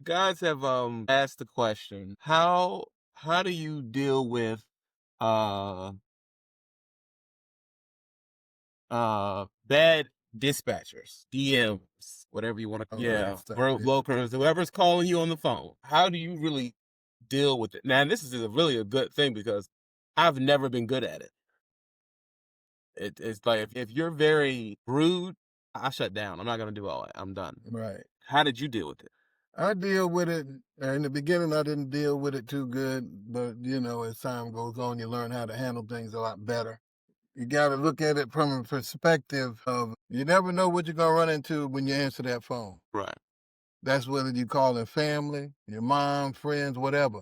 Guys have asked the question, how do you deal with uh bad dispatchers, DMs, whatever you want to, Oh, I yeah, understand. road Yeah. brokers, whoever's calling you on the phone. How do you really deal with it? Now, this is really a good thing because I've never been good at it. It's like if you're very rude, I shut down. I'm not gonna do all that. I'm done. Right. How did you deal with it? I deal with it. In the beginning, I didn't deal with it too good, but as time goes on, you learn how to handle things a lot better. You got to look at it from a perspective of you never know what you're going to run into when you answer that phone. Right. That's whether you call in family, your mom, friends, whatever.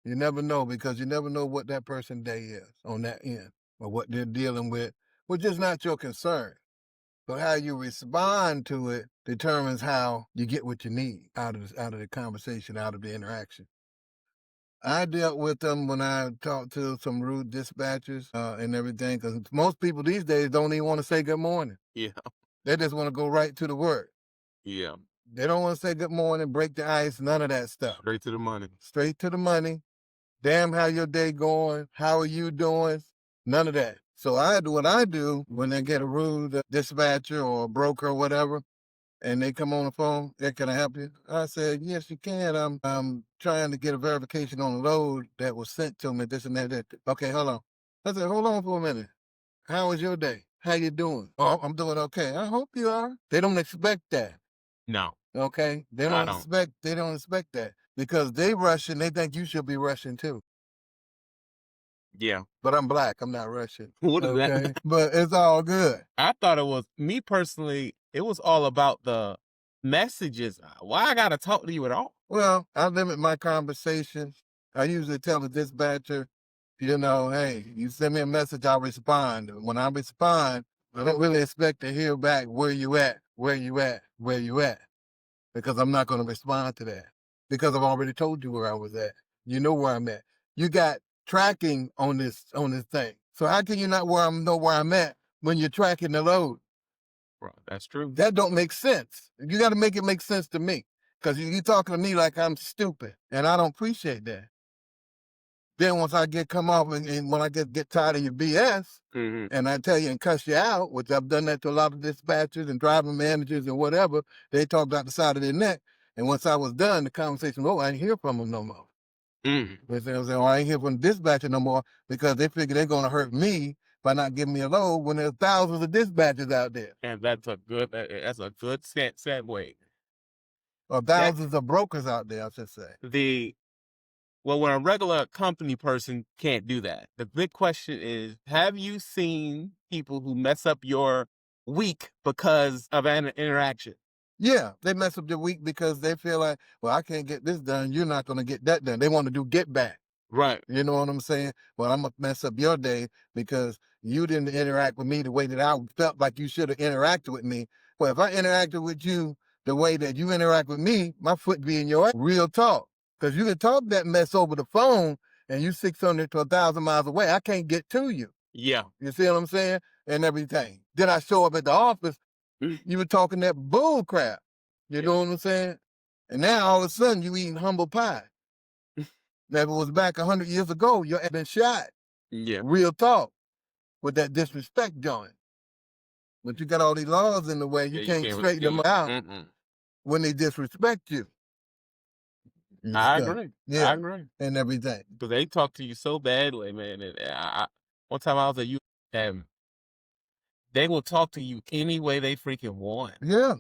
You never know because you never know what that person's day is on that end or what they're dealing with, which is not your concern. But how you respond to it determines how you get what you need out of the conversation, out of the interaction. I dealt with them when I talked to some rude dispatchers and everything, because most people these days don't even want to say good morning. Yeah. They just want to go right to the work. Yeah. They don't want to say good morning, break the ice, none of that stuff. Straight to the money. Straight to the money. Damn, how your day going? How are you doing? None of that. So I do what I do when they get a rude dispatcher or a broker or whatever, and they come on the phone. Hey, can I help you? I said, yes, you can. I'm trying to get a verification on a load that was sent to me. This and that. Okay, hold on. I said, hold on for a minute. How was your day? How you doing? Oh, I'm doing okay. I hope you are. They don't expect that. No, Okay, I don't. They don't expect that because they rushing. They think you should be rushing too. Yeah. But I'm black. I'm not Russian. What is that? Okay, but it's all good. I thought it was me personally. It was all about the messages. Why I gotta talk to you at all? Well, I limit my conversations. I usually tell the dispatcher, hey, you send me a message, I'll respond. When I respond, I don't really expect to hear back where you at, where you at, where you at, because I'm not going to respond to that because I've already told you where I was at. You know where I'm at. You got tracking on this thing. So how can you not know where I'm at when you're tracking the load? Bro, that's true. That don't make sense. You got to make it make sense to me because you talking to me like I'm stupid, and I don't appreciate that. Then once I come off and when I get tired of your BS, Hmm. and I tell you and cuss you out, which I've done that to a lot of dispatchers and driving managers and whatever, they talked out the side of their neck. And once I was done, the conversation, I ain't hear from them no more. Hmm. They say, I ain't hear from the dispatcher no more because they figure they're going to hurt me by not giving me a load when there's thousands of dispatchers out there. And that's a good segue. Or That thousands of brokers out there, I should say. the Well, when a regular company person can't do that, the big question is: have you seen people who mess up your week because of an interaction? Yeah, they mess up their week because they feel like, well, I can't get this done. You're not going to get that done. They want to do get back. Right. You know what I'm saying? Well, I'm going to mess up your day because you didn't interact with me the way that I felt like you should have interacted with me. Well, if I interacted with you the way that you interact with me, my foot be in your ass. Real talk. Because you can talk that mess over the phone and you 600 to 1,000 miles away. I can't get to you. Yeah. You see what I'm saying? And everything. Then I show up at the office, Mm. you were talking that bull crap. You Yeah. know what I'm saying? And now all of a sudden you eating humble pie. That if it was back 100 years ago, you had been shot. Yeah. Real talk with that disrespect joint. But you got all these laws in the way. You Yeah. You can't can't. straighten them out Mm-mm. when they disrespect you and I stuff. agree. I Yeah, agree. and everything. Because they talk to you so badly, man. And one time I was at you, and they will talk to you any way they freaking want. Yeah.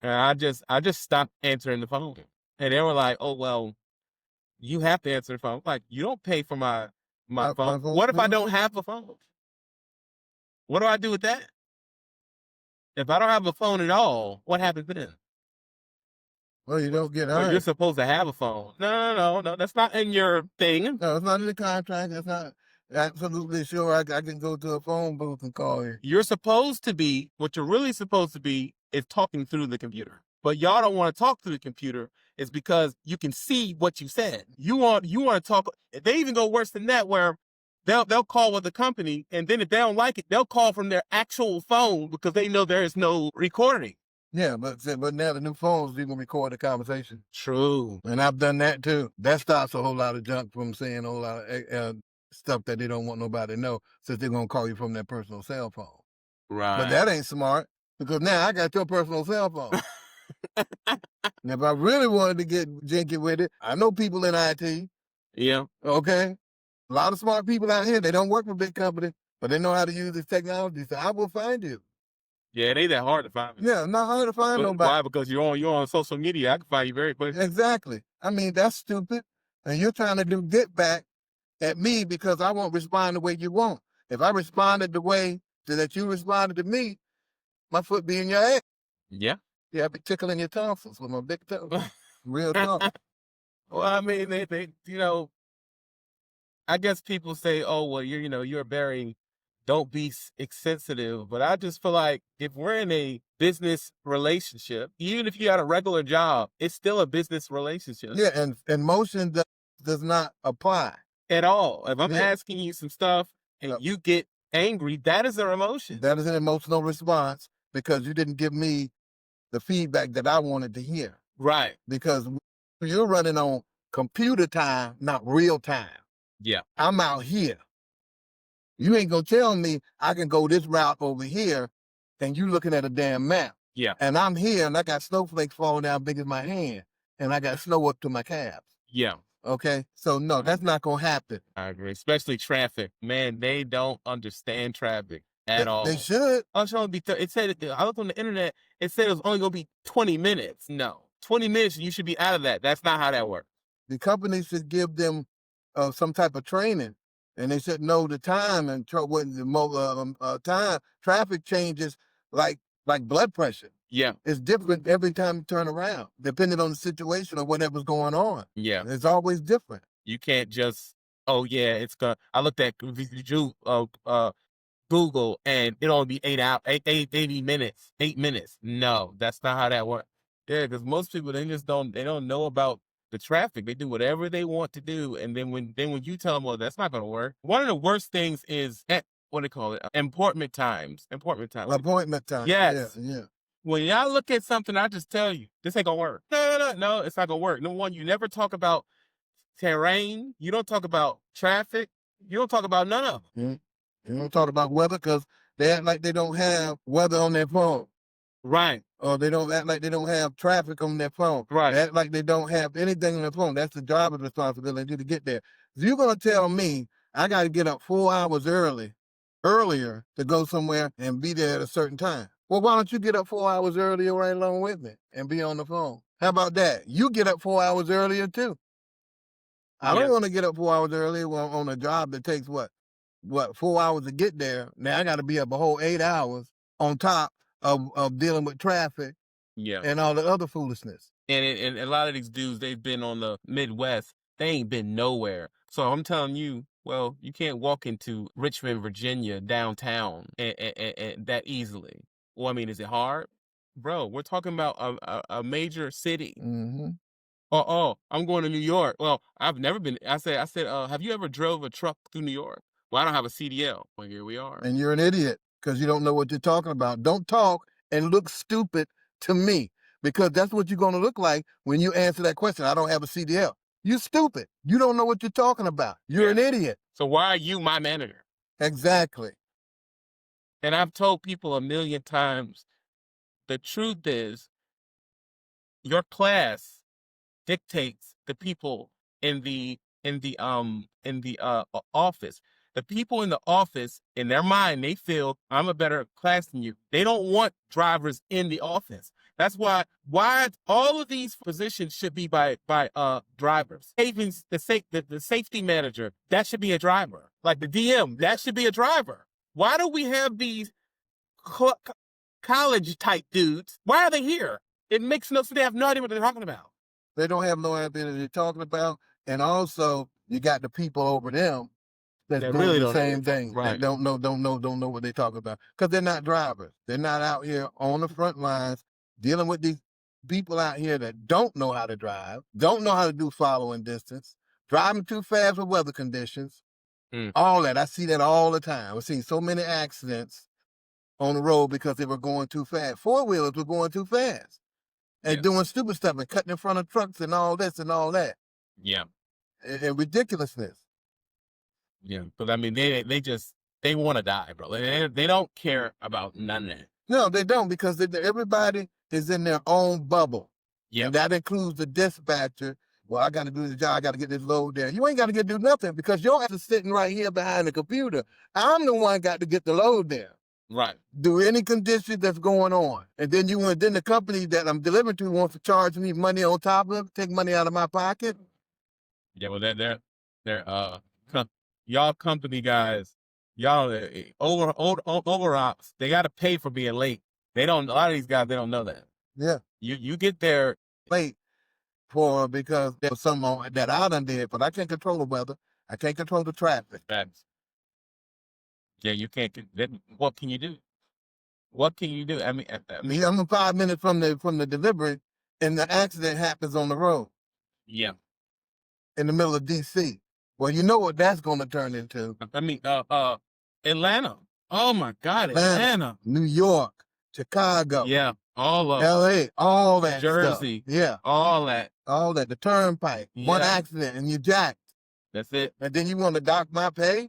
And I just stopped answering the phone. And they were like, "Oh well, you have to answer the phone." I'm like, you don't pay for my phone. My phone What if I bill. don't have a phone? What do I do with that? If I don't have a phone at all, what happens then? Well, you don't get Well, you're hurt. supposed to have a phone. No. That's not in your thing. No, it's not in the contract. It's not absolutely sure I can go to a phone booth and call you. You're supposed to be, what you're really supposed to be is talking through the computer. But y'all don't want to talk through the computer is because you can see what you said. You want to talk. They even go worse than that where they'll call with the company and then if they don't like it, they'll call from their actual phone because they know there is no recording. Yeah, but now the new phones, you can record the conversation. True. And I've done that too. That stops a whole lot of junk from saying a whole lot of stuff that they don't want nobody to know, since they're gonna call you from their personal cell phone. But Right. that ain't smart, because now I got your personal cell phone. And if I really wanted to get jinky with it, I know people in IT. Yeah. Okay, a lot of smart people out here. They don't work for big companies, but they know how to use this technology. So I will find you. Yeah, it ain't that hard to find me. Yeah, not hard to find But nobody. why? Because you're on social media. I can find you very quick. Exactly. I mean, that's stupid. And you're trying to do get back at me because I won't respond the way you want. If I responded the way that you responded to me, my foot be in your ass. Yeah. Yeah, I'd be tickling your tonsils with my big toe. Real talk. Well, I mean, they, I guess people say, "Oh, well, you're very, don't be sensitive." But I just feel like if we're in a business relationship, even if you had a regular job, it's still a business relationship. Yeah, and emotion does not apply At all. If I'm Yeah. asking you some stuff and No. you get angry, that is an emotion. That is an emotional response because you didn't give me the feedback that I wanted to hear. Right. Because you're running on computer time, not real time. Yeah. I'm out here. You ain't gonna tell me I can go this route over here, and you looking at a damn map. Yeah. And I'm here, and I got snowflakes falling down big as my hand, and I got snow up to my calves. Yeah. Okay, so no, that's not gonna happen. I agree. Especially traffic. Man, they don't understand traffic at all. They should. Oh, it's only be it said I looked on the internet, it said it was only gonna be 20 minutes. No. 20 minutes, you should be out of that. That's not how that works. The company should give them some type of training, and they should know the time and when the time traffic changes like blood pressure. Yeah. It's different every time you turn around, depending on the situation or whatever's going on. Yeah. It's always different. You can't just, oh yeah, it's gonna I looked at Google and it only be 80 minutes, 8 minutes. No, that's not how that works. Yeah, because most people they don't know about the traffic. They do whatever they want to do, and then when you tell them, well, that's not gonna work. One of the worst things is what do they call it? Appointment times. Appointment time. Appointment time. Yes. Yeah. When y'all look at something, I just tell you, this ain't gonna work. No, it's not gonna work. Number one, you never talk about terrain. You don't talk about traffic. You don't talk about none of them. You don't talk about weather because they act like they don't have weather on their phone. Right. Or they don't act like they don't have traffic on their phone. Right. They act like they don't have anything on their phone. That's the driver's responsibility to get there. So you're gonna tell me I gotta get up 4 hours earlier to go somewhere and be there at a certain time. Well, why don't you get up 4 hours earlier right along with me and be on the phone? How about that? You get up 4 hours earlier too. I don't want to get up 4 hours earlier on a job that takes what 4 hours to get there. Now I got to be up a whole 8 hours on top of dealing with traffic Yeah. and all the other foolishness. And a lot of these dudes, they've been on the Midwest. They ain't been nowhere. So I'm telling you, well, you can't walk into Richmond, Virginia, downtown and that easily. Well, I mean, is it hard? Bro, we're talking about a major city. Mm-hmm. I'm going to New York. Well, I've never been. I said, have you ever drove a truck through New York? Well, I don't have a CDL. Well, here we are. And you're an idiot because you don't know what you're talking about. Don't talk and look stupid to me because that's what you're going to look like when you answer that question. I don't have a CDL. You're stupid. You don't know what you're talking about. You're an idiot. So why are you my manager? Exactly. And I've told people a million times, the truth is, your class dictates the people in the office. The people in the office, in their mind, they feel I'm a better class than you. They don't want drivers in the office. That's why all of these positions should be by drivers. Even the safety manager, that should be a driver. Like the DM, that should be a driver. Why do we have these college type dudes? Why are they here? It makes no sense. They have no idea what they're talking about. They don't have no idea what they're talking about. And also, you got the people over them that's That doing really the don't same thing. Right. That don't know what they're talking about. Because they're not drivers. They're not out here on the front lines dealing with these people out here that don't know how to drive, don't know how to do following distance, driving too fast with weather conditions, all that. I see that all the time. I've seen so many accidents on the road because they were going too fast. Four-wheelers were going too fast and doing stupid stuff and cutting in front of trucks and all this and all that. Yeah. And ridiculousness. Yeah. But I mean, they want to die, bro. They don't care about none of that. No, they don't, because everybody is in their own bubble. Yeah. And that includes the dispatcher. Well, I got to do this job. I got to get this load there. You ain't got to do nothing because your ass is sitting right here behind the computer. I'm the one got to get the load there. Right. Do any condition that's going on. And then then the company that I'm delivering to wants to charge me money on top of it, take money out of my pocket. Yeah, well, y'all company guys, y'all over ops. They got to pay for being late. A lot of these guys, they don't know that. Yeah. You get there late because there was something that I done did, but I can't control the weather. I can't control the traffic. Yeah, you can't. What can you do? What can you do? I mean, I'm 5 minutes from the delivery, and the accident happens on the road. Yeah. In the middle of D.C. Well, you know what that's going to turn into. I mean, Atlanta. Oh my God, Atlanta. New York, Chicago. Yeah, all of L.A., all that Jersey. stuff. Yeah. All that. The turnpike. Yeah. One accident and you jacked. That's it. And then you want to dock my pay?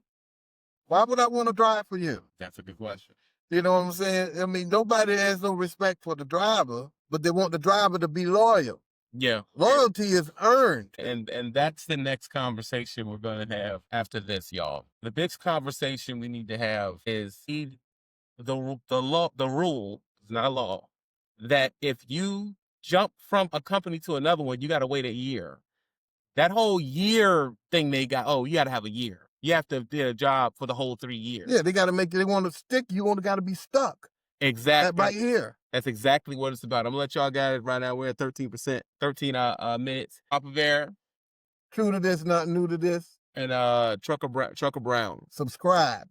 Why would I want to drive for you? That's a good question. You know what I'm saying? I mean, nobody has no respect for the driver, but they want the driver to be loyal. Yeah. Loyalty is earned. And that's the next conversation we're going to have after this, y'all. The next conversation we need to have is the rule, it's not a law, that if you jump from a company to another one, you got to wait a year. That whole year thing they got, you got to have a year. You have to get a job for the whole 3 years. Yeah, they want to stick. You want to got to be stuck. Exactly. Right here. That's exactly what it's about. I'm going to let y'all guys right now. We're at 13 minutes. Top of air. True to this, not new to this. And Trucker Brown. Subscribe.